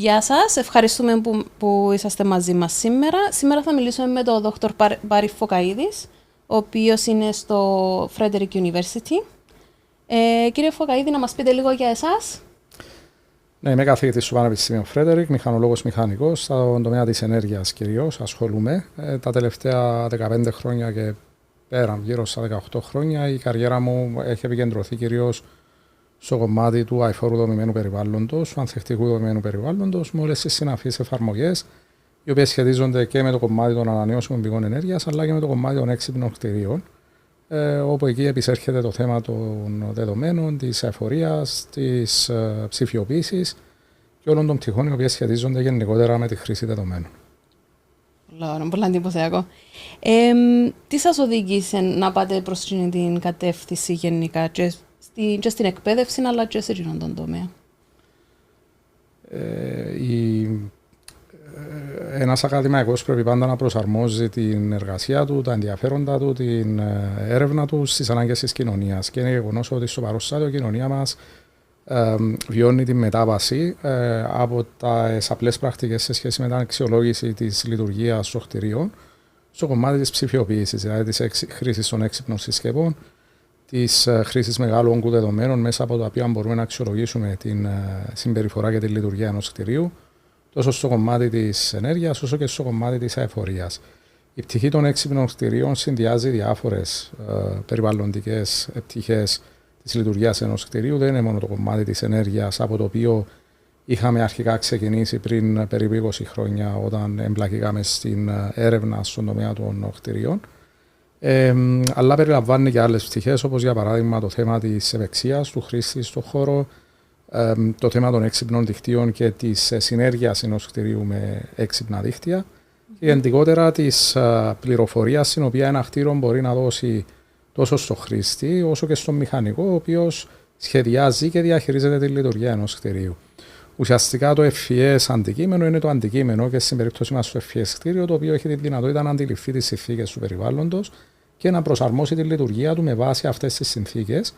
Γεια σας, ευχαριστούμε που είσαστε μαζί μας σήμερα. Σήμερα θα μιλήσουμε με τον Δ. Μπάρη Φωκαίδης, ο οποίος είναι στο Frederick University. Κύριε Φωκαίδη, να μας πείτε λίγο για εσάς. Ναι, είμαι καθηγητής στο Πανεπιστήμιο Frederick, μηχανολόγος μηχανικός, στον τομέα της ενέργειας κυρίως ασχολούμαι. Τα τελευταία 15 χρόνια και πέραν, γύρω στα 18 χρόνια, η καριέρα μου έχει επικεντρωθεί κυρίως στο κομμάτι του αειφόρου δομημένου περιβάλλοντος, του ανθεκτικού δομημένου περιβάλλοντος, με όλες τις συναφείς εφαρμογές, οι οποίες σχετίζονται και με το κομμάτι των ανανεώσιμων πηγών ενέργειας, αλλά και με το κομμάτι των έξυπνων κτηρίων, όπου εκεί επισέρχεται το θέμα των δεδομένων, της αειφορίας, της ψηφιοποίησης και όλων των πτυχών οι οποίες σχετίζονται γενικότερα με τη χρήση δεδομένων. Πολύ εντυπωσιακό. Τι σας οδήγησε να πάτε προς την κατεύθυνση γενικά και στην εκπαίδευση, αλλά και σε αυτόν τον τομέα? Ένας ακαδημαϊκός πρέπει πάντα να προσαρμόζει την εργασία του, τα ενδιαφέροντα του, την έρευνα του στις ανάγκες της κοινωνίας. Και είναι γεγονός ότι στο παρόν στάδιο η κοινωνία μας βιώνει τη μετάβαση από τις απλές πρακτικές σε σχέση με την αξιολόγηση της λειτουργίας των κτηρίων στο κομμάτι της ψηφιοποίησης, δηλαδή της χρήσης των έξυπνων συσκευών, της χρήσης μεγάλου όγκου δεδομένων μέσα από τα οποία μπορούμε να αξιολογήσουμε την συμπεριφορά και τη λειτουργία ενός κτηρίου, τόσο στο κομμάτι της ενέργειας όσο και στο κομμάτι της αειφορίας. Η πτυχή των έξυπνων κτηρίων συνδυάζει διάφορες περιβαλλοντικές πτυχές της λειτουργίας ενός κτηρίου. Δεν είναι μόνο το κομμάτι της ενέργειας, από το οποίο είχαμε αρχικά ξεκινήσει πριν περίπου 20 χρόνια, όταν εμπλακήκαμε στην έρευνα στον τομέα των κτηρίων. Αλλά περιλαμβάνει και άλλες πτυχές, όπως για παράδειγμα το θέμα της ευεξίας του χρήστη στον χώρο, το θέμα των έξυπνων δικτύων και της συνέργειας ενός κτηρίου με έξυπνα δίκτυα και γενικότερα της πληροφορίας την οποία ένα κτίριο μπορεί να δώσει τόσο στο χρήστη όσο και στον μηχανικό, ο οποίος σχεδιάζει και διαχειρίζεται τη λειτουργία ενός κτηρίου. Ουσιαστικά το FES αντικείμενο είναι το αντικείμενο και στην περίπτωση μας το FES κτίριο, το οποίο έχει τη δυνατότητα να αντιληφθεί τις συνθήκες του περιβάλλοντος και να προσαρμόσει τη λειτουργία του με βάση αυτές τις συνθήκες.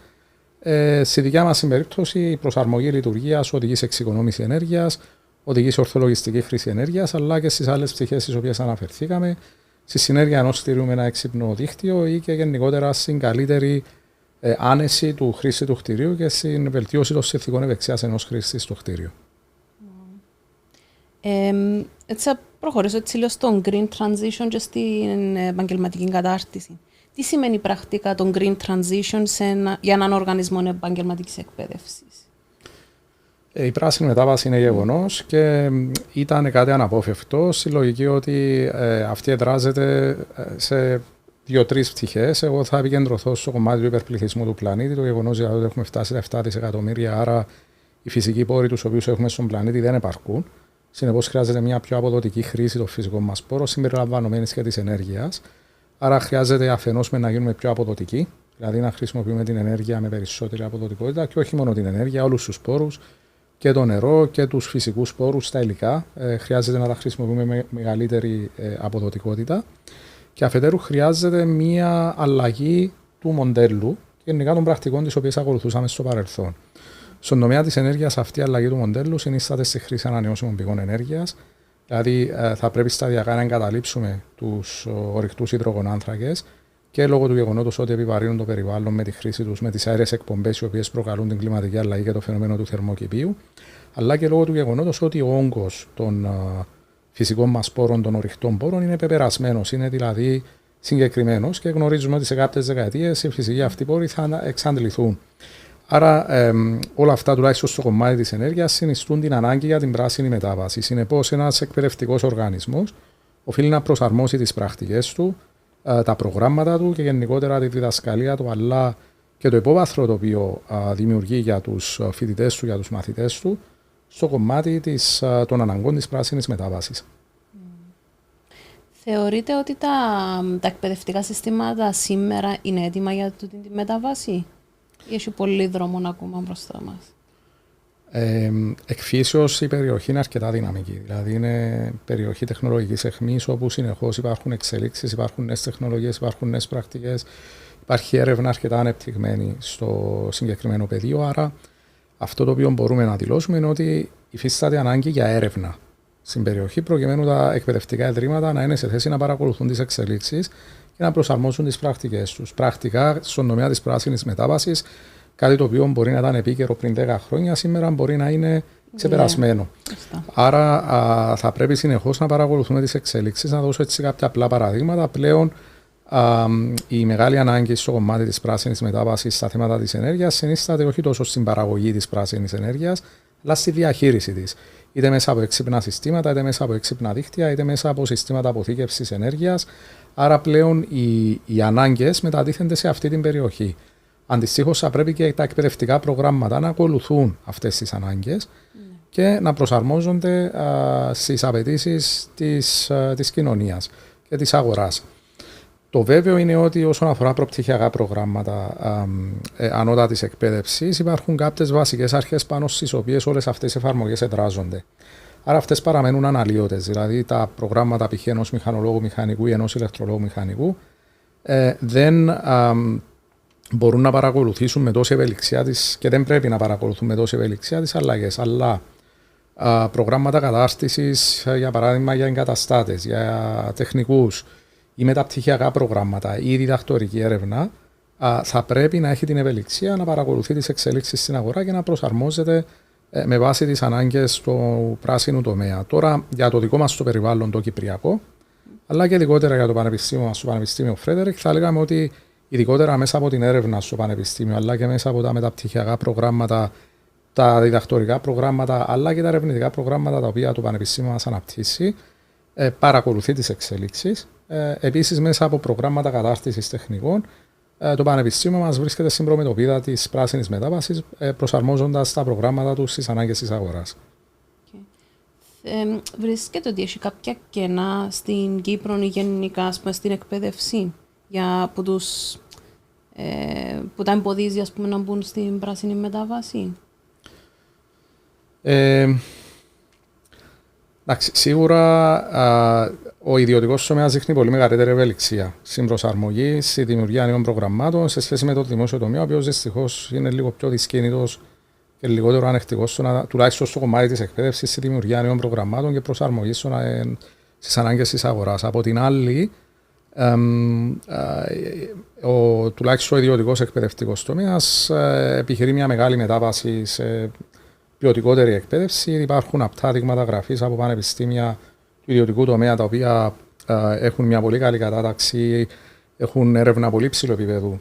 Στη δικιά μας περίπτωση, η προσαρμογή λειτουργίας οδηγεί σε εξοικονόμηση ενέργειας, οδηγεί σε ορθολογιστική χρήση ενέργειας, αλλά και στις άλλες πτυχές στις οποίες αναφερθήκαμε, στη συνέργεια ενός κτηρίου με ένα έξυπνο δίκτυο ή και γενικότερα στην καλύτερη άνεση του χρήστη του κτηρίου και στην βελτίωση των συνθηκών ευεξίας ενός χρήστη στο κτίριο. Έτσι θα προχωρήσω έτσι λίγο στο green transition και στην επαγγελματική κατάρτιση. Τι σημαίνει πρακτικά το green transition για έναν οργανισμό επαγγελματικής εκπαίδευσης? Η πράσινη μετάβαση είναι γεγονός και ήταν κάτι αναπόφευκτο, στη λογική ότι αυτή εδράζεται σε 2-3 πτυχές. Εγώ θα επικεντρωθώ στο κομμάτι του υπερπληθυσμού του πλανήτη, το γεγονός ότι έχουμε φτάσει τα 7 δισεκατομμύρια, άρα οι φυσικοί πόροι τους οποίους έχουμε στον πλανήτη δεν επαρκούν. Συνεπώς, χρειάζεται μια πιο αποδοτική χρήση των φυσικών μας πόρων, συμπεριλαμβανομένης και της ενέργειας. Άρα, χρειάζεται αφενός να γίνουμε πιο αποδοτικοί, δηλαδή να χρησιμοποιούμε την ενέργεια με περισσότερη αποδοτικότητα και όχι μόνο την ενέργεια, όλους τους πόρους, και το νερό και τους φυσικούς πόρους, τα υλικά. Χρειάζεται να τα χρησιμοποιούμε με μεγαλύτερη αποδοτικότητα. Και αφετέρου, χρειάζεται μια αλλαγή του μοντέλου και γενικά των πρακτικών τις οποίες ακολουθούσαμε στο παρελθόν. Στον τομέα της ενέργειας, αυτή η αλλαγή του μοντέλου συνίσταται στη χρήση ανανεώσιμων πηγών ενέργειας. Δηλαδή, θα πρέπει σταδιακά να εγκαταλείψουμε τους ορυκτούς υδρογονάνθρακες και λόγω του γεγονότος ότι επιβαρύνουν το περιβάλλον με τη χρήση τους, με τις αέρες εκπομπές οι οποίες προκαλούν την κλιματική αλλαγή και το φαινόμενο του θερμοκηπίου, αλλά και λόγω του γεγονότος ότι ο όγκος των φυσικών μας πόρων, των ορυκτών πόρων, είναι πεπερασμένος, είναι δηλαδή συγκεκριμένος και γνωρίζουμε ότι σε κάποιες δεκαετίες οι φυσικοί αυτοί πόροι θα εξαντληθούν. Άρα, όλα αυτά, τουλάχιστον στο κομμάτι της ενέργειας, συνιστούν την ανάγκη για την πράσινη μετάβαση. Συνεπώς, ένας εκπαιδευτικός οργανισμός οφείλει να προσαρμόσει τις πρακτικές του, τα προγράμματα του και γενικότερα τη διδασκαλία του, αλλά και το υπόβαθρο το οποίο δημιουργεί για τους φοιτητές του, για τους μαθητές του, στο κομμάτι των αναγκών της πράσινης μετάβασης. Θεωρείτε ότι τα εκπαιδευτικά συστήματα σήμερα είναι έτοιμα για τη μετάβαση ή έχει πολύ δρόμο να ακούμε μπροστά μας? Εκ φύσεως η περιοχή είναι αρκετά δυναμική. Δηλαδή είναι περιοχή τεχνολογικής αιχμής όπου συνεχώς υπάρχουν εξελίξεις, υπάρχουν νέες τεχνολογίες, υπάρχουν νέες πρακτικές. Υπάρχει έρευνα αρκετά ανεπτυγμένη στο συγκεκριμένο πεδίο. Άρα Αυτό το οποίο μπορούμε να δηλώσουμε είναι ότι υφίσταται ανάγκη για έρευνα στην περιοχή, προκειμένου τα εκπαιδευτικά ιδρύματα να είναι σε θέση να παρακολουθούν τις εξελίξεις και να προσαρμόσουν τις πρακτικές τους. Πρακτικά, στον τομέα της πράσινης μετάβασης, κάτι το οποίο μπορεί να ήταν επίκαιρο πριν 10 χρόνια, σήμερα μπορεί να είναι ξεπερασμένο. Άρα θα πρέπει συνεχώς να παρακολουθούμε τις εξελίξεις. Να δώσω έτσι κάποια απλά παραδείγματα. Πλέον η μεγάλη ανάγκη στο κομμάτι της πράσινης μετάβασης στα θέματα της ενέργειας συνίσταται όχι τόσο στην παραγωγή της πράσινης ενέργειας, αλλά στη διαχείριση της. Είτε μέσα από έξυπνα συστήματα, είτε μέσα από έξυπνα δίκτυα, είτε μέσα από συστήματα αποθήκευσης ενέργειας. Άρα πλέον οι ανάγκες μετατίθενται σε αυτή την περιοχή. Αντιστοίχως, θα πρέπει και τα εκπαιδευτικά προγράμματα να ακολουθούν αυτές τις ανάγκες και να προσαρμόζονται στις απαιτήσεις της κοινωνίας και της αγοράς. Το βέβαιο είναι ότι όσον αφορά προπτυχιακά προγράμματα ανώτατης εκπαίδευσης, υπάρχουν κάποιες βασικές αρχές πάνω στις οποίες όλες αυτές οι εφαρμογές εδράζονται. Άρα αυτές παραμένουν αναλύωτες. Δηλαδή τα προγράμματα π.χ. ενός μηχανολόγου μηχανικού ή ενός ηλεκτρολόγου μηχανικού δεν μπορούν να παρακολουθήσουν με τόση ευελιξία της και δεν πρέπει να παρακολουθούν με τόση ευελιξία τις αλλαγές. Αλλά προγράμματα κατάρτισης, για παράδειγμα για εγκαταστάτες, για τεχνικούς ή μεταπτυχιακά προγράμματα ή διδακτορική έρευνα, θα πρέπει να έχει την ευελιξία να παρακολουθεί τις εξελίξεις στην αγορά και να προσαρμόζεται με βάση τις ανάγκες του πράσινου τομέα. Τώρα, για το δικό μας το περιβάλλον, το κυπριακό, αλλά και ειδικότερα για το πανεπιστήμιο μας, το Πανεπιστήμιο Φρέντερικ, θα λέγαμε ότι ειδικότερα μέσα από την έρευνα στο πανεπιστήμιο, αλλά και μέσα από τα μεταπτυχιακά προγράμματα, τα διδακτορικά προγράμματα, αλλά και τα ερευνητικά προγράμματα τα οποία το πανεπιστήμιο μας αναπτύσσει, παρακολουθεί τις εξελίξεις. Επίσης, μέσα από προγράμματα κατάρτισης τεχνικών, το Πανεπιστήμιο μας βρίσκεται στην προμετωπίδα της πράσινης μετάβασης, προσαρμόζοντας τα προγράμματα του στις ανάγκες της αγοράς. Βρίσκεται ότι έχει κάποια κενά στην Κύπρο ή γενικά στην εκπαίδευση που τα εμποδίζει να μπουν στην πράσινη μετάβαση? Σίγουρα ο ιδιωτικός τομέας δείχνει πολύ μεγαλύτερη ευελιξία στην προσαρμογή, στη δημιουργία νέων προγραμμάτων σε σχέση με το δημόσιο τομέα, ο οποίος δυστυχώς είναι λίγο πιο δυσκίνητος και λιγότερο ανεκτικός, τουλάχιστον στο κομμάτι της εκπαίδευσης, στη δημιουργία νέων προγραμμάτων και προσαρμογή στις ανάγκες της αγοράς. Από την άλλη, τουλάχιστον ο ιδιωτικός εκπαιδευτικός τομέας επιχειρεί μια μεγάλη μετάβαση σε ποιοτικότερη εκπαίδευση. Υπάρχουν απτά δείγματα γραφής από πανεπιστήμια του ιδιωτικού τομέα, τα οποία έχουν μια πολύ καλή κατάταξη, έχουν έρευνα πολύ ψηλού επίπεδου,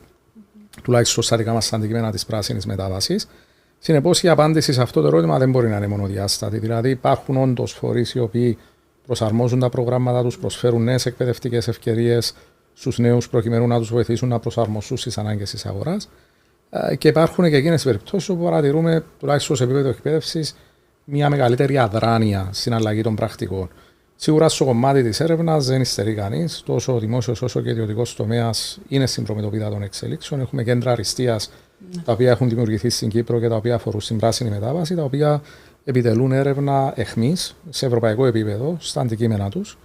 τουλάχιστον στα δικά μας αντικείμενα της πράσινης μετάβασης. Συνεπώς, η απάντηση σε αυτό το ερώτημα δεν μπορεί να είναι μονοδιάστατη. Δηλαδή, υπάρχουν όντως φορείς οι οποίοι προσαρμόζουν τα προγράμματα τους, προσφέρουν νέες εκπαιδευτικές ευκαιρίες στους νέους προκειμένου να τους βοηθήσουν να προσαρμοστούν στις ανάγκες της αγοράς. Και υπάρχουν και εκείνες περιπτώσεις όπου παρατηρούμε, τουλάχιστον σε επίπεδο εκπαίδευσης, μια μεγαλύτερη αδράνεια στην αλλαγή των πρακτικών. Σίγουρα στο κομμάτι της έρευνας δεν υστερεί κανείς. Τόσο ο δημόσιος όσο και ο ιδιωτικός τομέας είναι στην προμετωπίδα των εξελίξεων. Έχουμε κέντρα αριστείας τα οποία έχουν δημιουργηθεί στην Κύπρο και τα οποία αφορούν στην πράσινη μετάβαση, τα οποία επιτελούν έρευνα εχμής σε ευρωπαϊκό επίπεδο στα αντικείμενα τους.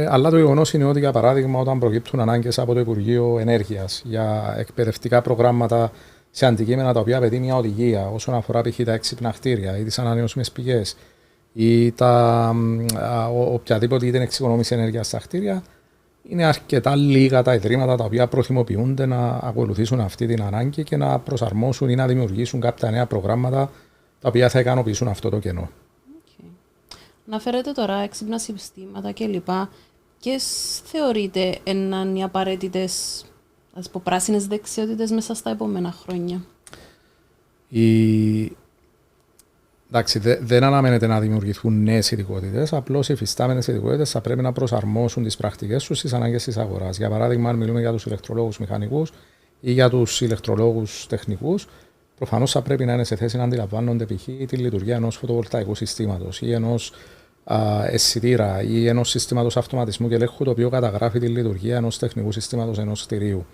Αλλά το γεγονός είναι ότι, για παράδειγμα, όταν προκύπτουν ανάγκες από το Υπουργείο Ενέργειας για εκπαιδευτικά προγράμματα σε αντικείμενα τα οποία απαιτεί μια οδηγία όσον αφορά π.χ. τα έξυπνα κτίρια ή τις ανανεώσιμες πηγές ή οποιαδήποτε την εξοικονόμηση ενέργειας στα κτίρια, είναι αρκετά λίγα τα ιδρύματα τα οποία προθυμοποιούνται να ακολουθήσουν αυτή την ανάγκη και να προσαρμόσουν ή να δημιουργήσουν κάποια νέα προγράμματα τα οποία θα ικανοποιήσουν αυτό το κενό. Αναφέρετε τώρα έξυπνα συστήματα κλπ. Ποιες θεωρείτε έναν οι απαραίτητες πράσινες δεξιότητες μέσα στα επόμενα χρόνια? Εντάξει, δεν αναμένεται να δημιουργηθούν νέες ειδικότητες, απλώς οι υφιστάμενες ειδικότητες θα πρέπει να προσαρμόσουν τις πρακτικές τους στις ανάγκες της αγοράς. Για παράδειγμα, αν μιλούμε για τους ηλεκτρολόγους μηχανικούς ή για τους ηλεκτρολόγους τεχνικούς, προφανώς θα πρέπει να είναι σε θέση να αντιλαμβάνονται π.χ. τη λειτουργία ενός φωτοβολταϊκού συστήματος ή ενός αισθητήρα ή ενός συστήματος αυτοματισμού και ελέγχου, το οποίο καταγράφει τη λειτουργία ενός τεχνικού συστήματος ενός κτηρίου.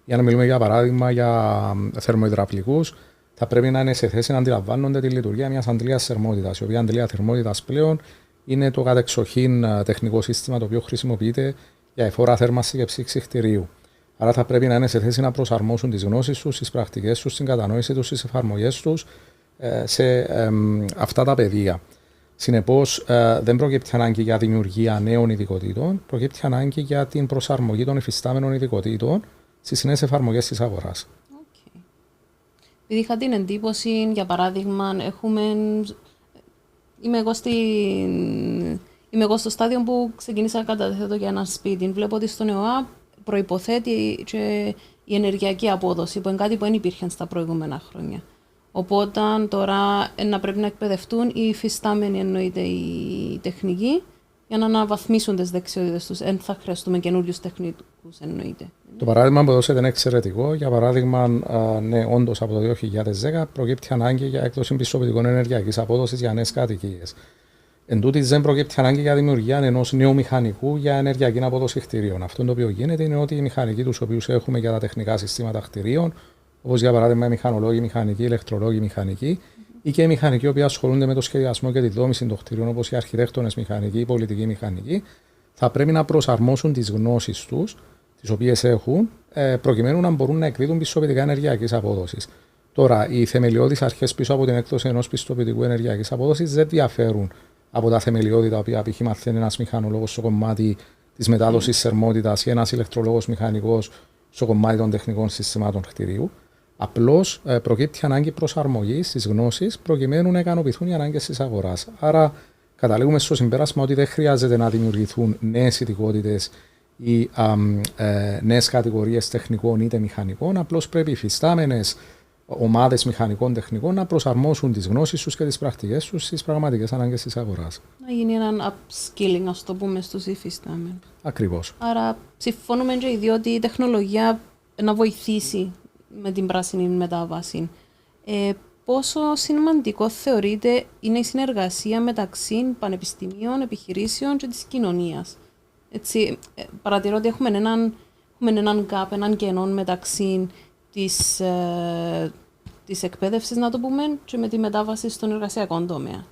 Για να μιλούμε για παράδειγμα για θερμοϊδραυλικούς, θα πρέπει να είναι σε θέση να αντιλαμβάνονται τη λειτουργία μιας αντλίας θερμότητας, η οποία αντλία θερμότητας πλέον είναι το κατεξοχήν τεχνικό σύστημα το οποίο χρησιμοποιείται για εφόρα θέρμανση και ψήξη κτηρίου. Άρα θα πρέπει να είναι σε θέση να προσαρμόσουν τις γνώσεις τους, τις πρακτικές τους, την κατανόηση τους, τις εφαρμογές τους σε αυτά τα πεδία. Συνεπώς, δεν προκύπτει ανάγκη για δημιουργία νέων ειδικοτήτων, προκύπτει ανάγκη για την προσαρμογή των υφιστάμενων ειδικοτήτων στις νέες εφαρμογές της αγοράς. Okay. Επειδή είχα την εντύπωση, για παράδειγμα, είμαι εγώ στο στάδιο που ξεκίνησα καταθέτω για ένα σπίτι. Βλέπω ότι στον ΕΟΑ προϋποθέτει και η ενεργειακή απόδοση, που είναι κάτι που δεν υπήρχε στα προηγούμενα χρόνια. Οπότε τώρα να πρέπει να εκπαιδευτούν οι υφιστάμενοι, εννοείται οι τεχνικοί, για να αναβαθμίσουν τις δεξιότητες τους. Δεν θα χρειαστούμε καινούριους τεχνικούς, εννοείται. Το παράδειγμα που δώσετε είναι εξαιρετικό. Για παράδειγμα, ναι, όντως από το 2010 προκύπτει ανάγκη για έκδοση πιστοποιητικών ενεργειακής απόδοσης για νέες κατοικίες. Εν τούτης, δεν προκύπτει ανάγκη για δημιουργία ενός νέου μηχανικού για ενεργειακή απόδοση κτηρίων. Αυτό το οποίο γίνεται είναι ότι οι μηχανικοί τους οποίους έχουμε για τα τεχνικά συστήματα κτηρίων, όπως για παράδειγμα οι μηχανολόγοι, μηχανικοί, οι ηλεκτρολόγοι, μηχανικοί, ή και οι μηχανικοί που ασχολούνται με το σχεδιασμό και τη δόμηση των κτηρίων, όπως οι αρχιτέκτονες μηχανικοί, οι πολιτικοί μηχανικοί, θα πρέπει να προσαρμόσουν τις γνώσεις τους, τις οποίες έχουν, προκειμένου να μπορούν να εκδίδουν πιστοποιητικά ενεργειακής απόδοσης. Τώρα, οι θεμελιώδεις αρχές πίσω από την έκδοση ενός πιστοποιητικού ενεργειακής απόδοσης δεν διαφέρουν από τα θεμελιώδη τα οποία π.χ. μαθαίνει ένας μηχανολόγος στο κομμάτι της μετάδοσης θερμότητας ή ένας ηλεκτρολόγος μηχανικός στο κομμάτι των τεχνικών συστημάτων κτηρίου. Απλώς προκύπτει ανάγκη προσαρμογής στις γνώσεις προκειμένου να ικανοποιηθούν οι ανάγκες της αγοράς. Άρα, καταλήγουμε στο συμπέρασμα ότι δεν χρειάζεται να δημιουργηθούν νέες ειδικότητες ή νέες κατηγορίες τεχνικών είτε μηχανικών. Απλώς πρέπει οι υφιστάμενες ομάδες μηχανικών τεχνικών να προσαρμόσουν τις γνώσεις τους και τις πρακτικές τους στις πραγματικές ανάγκες της αγοράς. Να γίνει έναν upskilling, ας το πούμε, στους υφιστάμενους. Ακριβώς. Άρα, συμφωνούμε και οι δύο ότι η τεχνολογία να βοηθήσει με την πράσινη μετάβαση. Πόσο σημαντικό θεωρείτε είναι η συνεργασία μεταξύ πανεπιστημίων, επιχειρήσεων και της κοινωνίας? Έτσι, παρατηρώ ότι έχουμε έναν gap, έναν κενό μεταξύ της εκπαίδευσης, να το πούμε, και με τη μετάβαση στον εργασιακό τομέα.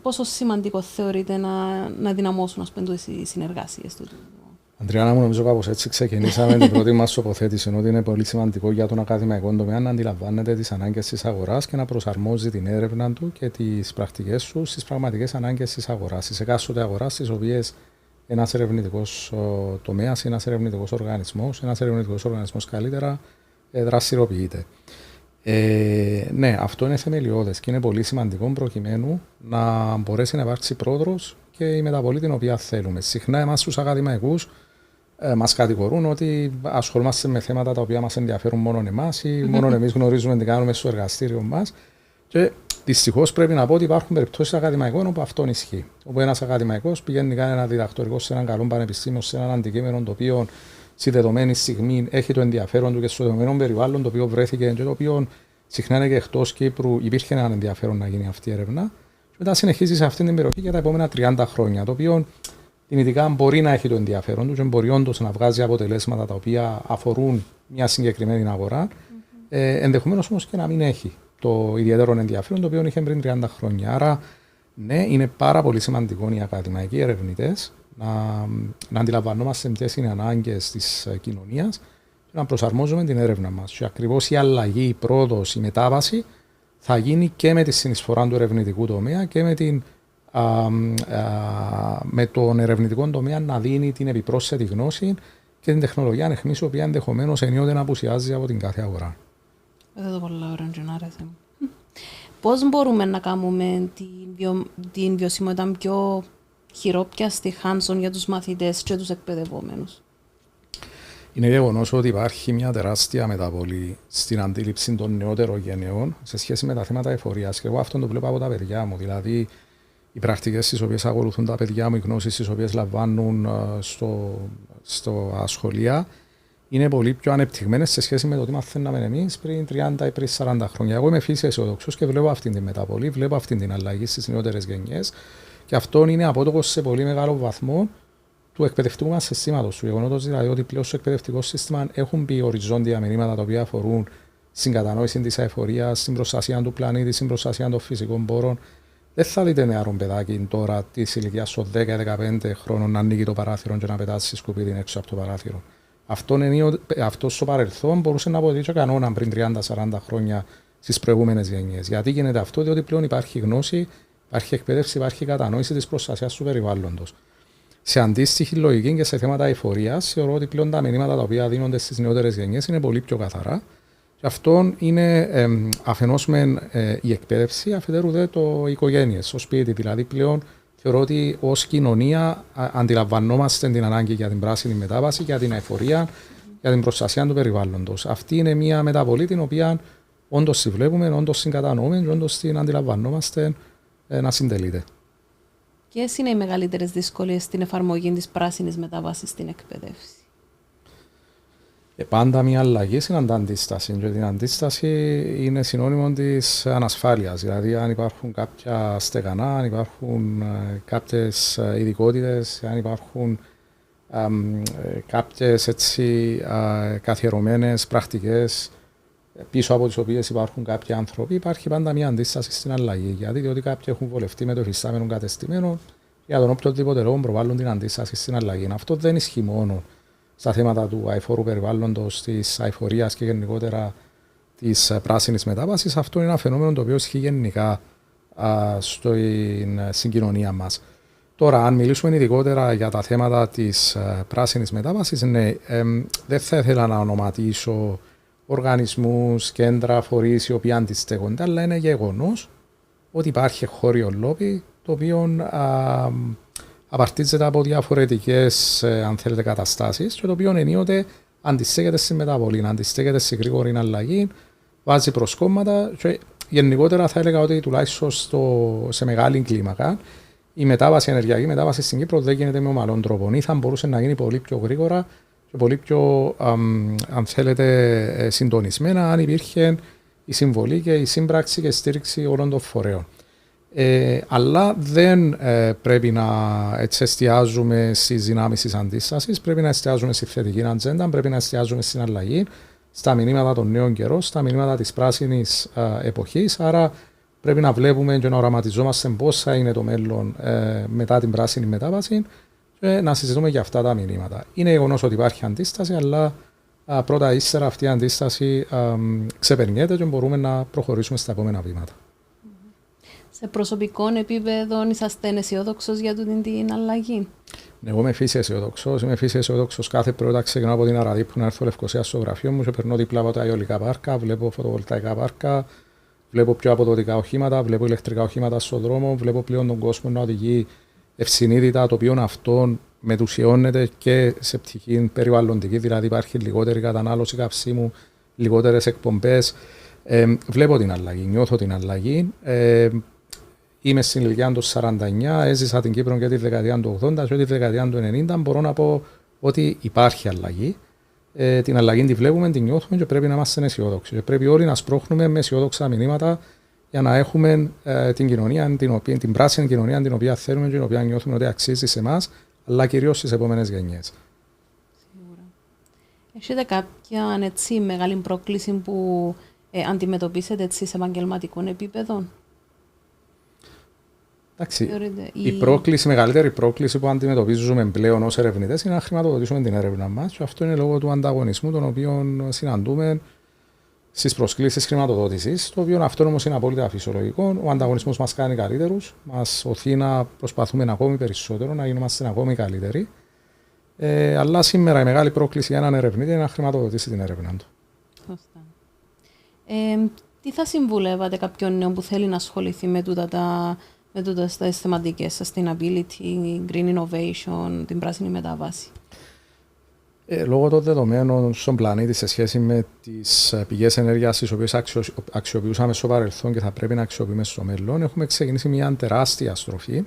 Πόσο σημαντικό θεωρείτε να δυναμώσουν, ας πούμε, οι συνεργασίες του? Αντριάννα μου, νομίζω κάπως έτσι ξεκινήσαμε την πρώτη μας τοποθέτηση, ότι είναι πολύ σημαντικό για τον ακαδημαϊκό τομέα να αντιλαμβάνεται τις ανάγκες της αγοράς και να προσαρμόζει την έρευνα του και τις πρακτικές του στις πραγματικές ανάγκες της αγοράς, στις εκάστοτε αγοράς, στις οποίες ένας ερευνητικός τομέας, ένας ερευνητικός οργανισμός καλύτερα δραστηριοποιείται. Ναι, αυτό είναι θεμελιώδες και είναι πολύ σημαντικό προκειμένου να μπορέσει να υπάρξει πρόοδος και η μεταβολή την οποία θέλουμε. Συχνά εμάς τους ακαδημαϊκούς μας κατηγορούν ότι ασχολούμαστε με θέματα τα οποία μας ενδιαφέρουν μόνο εμάς ή μόνο εμείς γνωρίζουμε τι κάνουμε στο εργαστήριο μας. Και δυστυχώς πρέπει να πω ότι υπάρχουν περιπτώσεις ακαδημαϊκών όπου αυτό ισχύει. Όπου ένας ακαδημαϊκός πηγαίνει να κάνει ένα διδακτορικό σε έναν καλό πανεπιστήμιο, σε έναν αντικείμενο το οποίο στη δεδομένη στιγμή έχει το ενδιαφέρον του και στο δεδομένο περιβάλλον το οποίο βρέθηκε και το οποίο συχνά είναι και εκτός Κύπρου, υπήρχε ένα ενδιαφέρον να γίνει αυτή η έρευνα. Και μετά συνεχίζει σε αυτή την περιοχή για τα επόμενα 30 χρόνια, το οποίο δυνητικά μπορεί να έχει το ενδιαφέρον του και μπορεί όντως να βγάζει αποτελέσματα τα οποία αφορούν μια συγκεκριμένη αγορά. Ενδεχομένως όμως και να μην έχει το ιδιαίτερο ενδιαφέρον το οποίο είχε πριν 30 χρόνια. Άρα, ναι, είναι πάρα πολύ σημαντικό οι ακαδημαϊκοί ερευνητές να αντιλαμβανόμαστε ποιες είναι οι ανάγκες της κοινωνίας και να προσαρμόζουμε την έρευνα μας. Και ακριβώς η αλλαγή, η πρόοδος, η μετάβαση θα γίνει και με τη συνεισφορά του ερευνητικού τομέα και με τον ερευνητικό τομέα να δίνει την επιπρόσθετη γνώση και την τεχνολογία ανεχμής, η οποία ενδεχομένως ενίοτε να απουσιάζει από την κάθε αγορά. Δεν το πολλά ώρα, πώς μπορούμε να κάνουμε την βιωσιμότητα πιο χειρόπιαστη, hands-on για τους μαθητές και τους εκπαιδευόμενους? Είναι γεγονός ότι υπάρχει μια τεράστια μεταβολή στην αντίληψη των νεότερων γενεών σε σχέση με τα θέματα εφορίας. Και εγώ αυτό το βλέπω από τα παιδιά μου. Δηλαδή, οι πρακτικές στις οποίες ακολουθούν τα παιδιά μου, οι γνώσεις τις οποίες λαμβάνουν στο σχολεία, είναι πολύ πιο ανεπτυγμένες σε σχέση με το τι μαθαίναμε εμείς πριν 30 ή πριν 40 χρόνια. Εγώ είμαι φύσης αισιοδοξός και βλέπω αυτή την μεταβολή, βλέπω αυτή την αλλαγή στις νεότερες γενιές. Και αυτό είναι απότοκος σε πολύ μεγάλο βαθμό του εκπαιδευτικού μας συστήματος. Του γεγονότος δηλαδή ότι πλέον στο εκπαιδευτικό σύστημα έχουν μπει οριζόντια μηνύματα τα οποία αφορούν στην κατανόηση της αεφορίας, στην προστασία του πλανήτη, στην προστασία των φυσικών πόρων. Δεν θα δείτε νεαρό παιδάκι τώρα τη ηλικία των 10-15 χρόνων να ανοίγει το παράθυρο και να πετάσει σκουπίδι έξω από το παράθυρο. Αυτό στο παρελθόν μπορούσε να αποτελεί κανόνα πριν 30-40 χρόνια στις προηγούμενες γενιές. Γιατί γίνεται αυτό? Διότι πλέον υπάρχει γνώση, υπάρχει εκπαίδευση, υπάρχει κατανόηση της προστασίας του περιβάλλοντος. Σε αντίστοιχη λογική και σε θέματα εφορίας, θεωρώ ότι πλέον τα μηνύματα τα οποία δίνονται στις νεότερες γενιές είναι πολύ πιο καθαρά. Και αυτό είναι αφενός μεν η εκπαίδευση, αφετέρου δε το οικογένειες, το σπίτι. Δηλαδή πλέον θεωρώ ότι ως κοινωνία αντιλαμβανόμαστε την ανάγκη για την πράσινη μετάβαση, για την εφορία, για την προστασία του περιβάλλοντος. Αυτή είναι μια μεταβολή την οποία όντως τη βλέπουμε, όντως την κατανοούμε και όντως την αντιλαμβανόμαστε να συντελείται. Ποιες είναι οι μεγαλύτερες δυσκολίες στην εφαρμογή της πράσινης μετάβασης στην εκπαίδευση? Πάντα μια αλλαγή είναι αντίσταση. Και την αντίσταση είναι συνώνυμο της ανασφάλειας. Δηλαδή, αν υπάρχουν κάποια στεγανά, αν υπάρχουν κάποιες ειδικότητες, αν υπάρχουν κάποιες καθιερωμένες πρακτικές πίσω από τις οποίες υπάρχουν κάποιοι άνθρωποι, υπάρχει πάντα μια αντίσταση στην αλλαγή. Γιατί διότι κάποιοι έχουν βολευτεί με το υφιστάμενο κατεστημένο, για τον οποιοδήποτε λόγο προβάλλουν την αντίσταση στην αλλαγή. Αυτό δεν ισχύει μόνο στα θέματα του αειφόρου περιβάλλοντος, της αειφορίας και γενικότερα της πράσινης μετάβασης. Αυτό είναι ένα φαινόμενο το οποίο ισχύει γενικά στην συγκοινωνία μας. Τώρα, αν μιλήσουμε ειδικότερα για τα θέματα της πράσινης μετάβασης, ναι, δεν θα ήθελα να ονοματίσω οργανισμούς, κέντρα, φορείς οι οποίοι αντιστέκονται, αλλά είναι γεγονός ότι υπάρχει χώριο λόμπι το οποίο απαρτίζεται από διαφορετικές καταστάσεις και το οποίο ενίοτε αντιστέκεται στη μεταβολή, αντιστέκεται στη γρήγορη αλλαγή, βάζει προσκόμματα και γενικότερα θα έλεγα ότι τουλάχιστον σε μεγάλη κλίμακα η μετάβαση, η ενεργειακή μετάβαση στην Κύπρο δεν γίνεται με ομαλόν τρόπο. Ή θα μπορούσε να γίνει πολύ πιο γρήγορα και πολύ πιο, αν θέλετε, συντονισμένα αν υπήρχε η συμβολή και η σύμπραξη και η στήριξη όλων των φορέων. Αλλά δεν πρέπει να εστιάζουμε στις δυνάμεις της αντίστασης, πρέπει να εστιάζουμε στη θετική ατζέντα, πρέπει να εστιάζουμε στην αλλαγή, στα μηνύματα των νέων καιρών, στα μηνύματα της πράσινης εποχής. Άρα πρέπει να βλέπουμε και να οραματιζόμαστε πώς θα είναι το μέλλον μετά την πράσινη μετάβαση και να συζητούμε για αυτά τα μηνύματα. Είναι γεγονός ότι υπάρχει αντίσταση, αλλά πρώτα ύστερα αυτή η αντίσταση ξεπερνιέται και μπορούμε να προχωρήσουμε στα επόμενα βήματα. Σε προσωπικό επίπεδο είσαστε αισιόδοξος για την αλλαγή? Εγώ είμαι φύση αισιόδοξος. Είμαι φύση αισιόδοξος κάθε πρωί ξεκινάω από την Αραδίππου να έρθω Λευκωσία στο γραφείο μου και περνώ δίπλα από τα αιωλικά πάρκα, βλέπω φωτοβολταϊκά πάρκα, βλέπω πιο αποδοτικά οχήματα, βλέπω ηλεκτρικά οχήματα στον δρόμο, βλέπω πλέον τον κόσμο να οδηγεί ευσυνείδητα, το οποίο αυτό μετουσιώνεται και σε πτυχή περιβαλλοντική, δηλαδή υπάρχει λιγότερη κατανάλωση καυσίμου, λιγότερες εκπομπές. Βλέπω την αλλαγή, νιώθω την αλλαγή. Είμαι στην ηλικία του 49, έζησα την Κύπρο και τη δεκαετία του 80 και τη δεκαετία του 90. Μπορώ να πω ότι υπάρχει αλλαγή. Την αλλαγή τη βλέπουμε, την νιώθουμε και πρέπει να είμαστε αισιόδοξοι. Και πρέπει όλοι να σπρώχνουμε με αισιόδοξα μηνύματα για να έχουμε την κοινωνία, την πράσινη κοινωνία την οποία θέλουμε και την οποία νιώθουμε ότι αξίζει σε εμάς, αλλά κυρίως στις επόμενες γενιές. Σίγουρα. Έχετε κάποια μεγάλη πρόκληση που αντιμετωπίσετε σε επαγγελματικό επίπεδο? Εντάξει, η μεγαλύτερη πρόκληση που αντιμετωπίζουμε πλέον ως ερευνητές είναι να χρηματοδοτήσουμε την έρευνα μας και αυτό είναι λόγω του ανταγωνισμού τον οποίο συναντούμε στις προσκλήσεις χρηματοδότησης, το οποίο αυτό όμως είναι απόλυτα φυσιολογικό. Ο ανταγωνισμός μας κάνει καλύτερους, μας οθεί να προσπαθούμε ακόμη περισσότερο, να γίνομαστε ακόμη καλύτεροι. Αλλά σήμερα η μεγάλη πρόκληση για έναν ερευνήτη είναι να χρηματοδοτήσει την έρευνα του. Σωστά. Τι θα συμβουλεύατε κάποιον νέο που θέλει να ασχοληθεί με τις θεματικές sustainability, green innovation, την πράσινη μετάβαση? Λόγω των δεδομένων στον πλανήτη σε σχέση με τις πηγές ενέργειας τις οποίες αξιοποιούσαμε στο παρελθόν και θα πρέπει να αξιοποιούμε στο μέλλον, έχουμε ξεκινήσει μια τεράστια στροφή.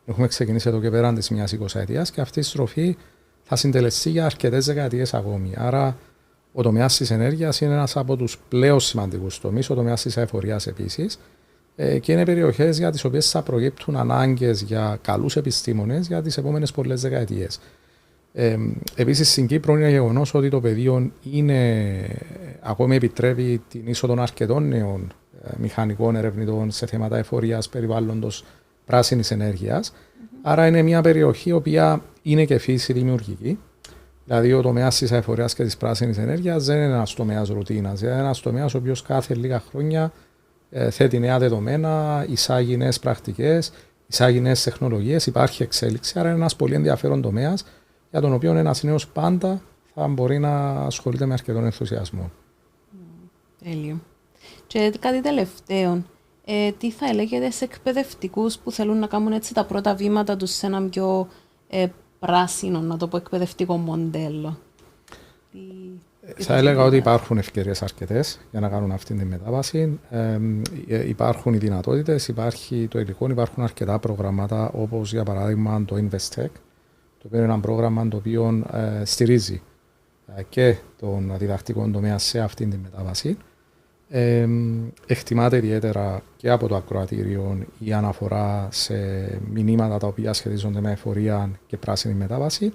Έχουμε ξεκινήσει εδώ και πέραν της μιας 20ετίας και αυτή η στροφή θα συντελεστεί για αρκετές δεκαετίες ακόμη. Άρα, ο τομέας της ενέργειας είναι ένας από τους πλέον σημαντικούς τομείς, ο τομέας της αεφορίας επίσης. Και είναι περιοχές για τις οποίες θα προκύπτουν ανάγκες για καλούς επιστήμονες για τις επόμενες πολλές δεκαετίες. Επίσης, στην Κύπρο είναι γεγονός ότι το πεδίο ακόμη επιτρέπει την είσοδο αρκετών νέων μηχανικών ερευνητών σε θέματα εφορίας, περιβάλλοντος, πράσινης ενέργειας. Άρα είναι μια περιοχή η οποία είναι και φύση δημιουργική. Δηλαδή, ο τομέας της αειφορίας και της πράσινης ενέργειας δεν είναι ένας τομέας ρουτίνας. Είναι ένας τομέας ο οποίος κάθε λίγα χρόνια θέτει νέα δεδομένα, εισάγει νέες πρακτικές, εισάγει νέες τεχνολογίες, υπάρχει εξέλιξη. Άρα, είναι ένας πολύ ενδιαφέρον τομέας για τον οποίο ένας νέος πάντα θα μπορεί να ασχολείται με αρκετόν ενθουσιασμό. Τέλειο. Και κάτι τελευταίο. Τι θα έλεγετε σε εκπαιδευτικούς που θέλουν να κάνουν έτσι τα πρώτα βήματα τους σε ένα πιο πράσινο, να το πω, εκπαιδευτικό μοντέλο? Θα έλεγα ότι υπάρχουν ευκαιρίες αρκετές για να κάνουν αυτή τη μετάβαση. Υπάρχουν οι δυνατότητες, υπάρχει το υλικό, υπάρχουν αρκετά προγραμμάτα όπως για παράδειγμα το InvestTech, το οποίο είναι ένα πρόγραμμα το οποίο στηρίζει και τον διδακτικό τομέα σε αυτή τη μετάβαση. Εκτιμάται ιδιαίτερα και από το ακροατήριο η αναφορά σε μηνύματα τα οποία σχετίζονται με εφορία και πράσινη μετάβαση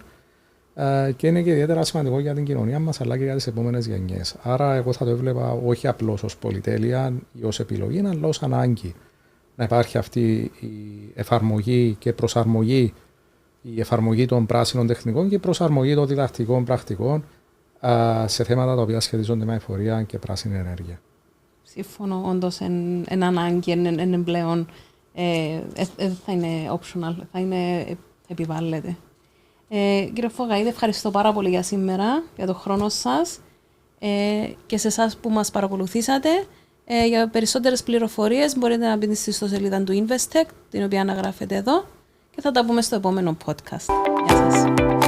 και είναι και ιδιαίτερα σημαντικό για την κοινωνία μας αλλά και για τις επόμενες γενιές. Άρα εγώ θα το έβλεπα όχι απλώς ως πολυτέλεια ή ως επιλογή αλλά ως ανάγκη να υπάρχει αυτή η εφαρμογή και προσαρμογή, η εφαρμογή των πράσινων τεχνικών και η προσαρμογή των διδακτικών πρακτικών σε θέματα τα οποία σχετίζονται με εφορία και πράσινη ενέργεια. Σύμφωνο, όντως εν ανάγκη, εν πλέον θα είναι optional, θα επιβάλλεται. Κύριε Φωκαΐδη, ευχαριστώ πάρα πολύ για σήμερα, για τον χρόνο σας και σε εσάς που μας παρακολουθήσατε. Για περισσότερες πληροφορίες μπορείτε να μπείτε στη ιστοσελίδα του InvestTech, την οποία αναγράφετε εδώ και θα τα πούμε στο επόμενο podcast. Γεια σας.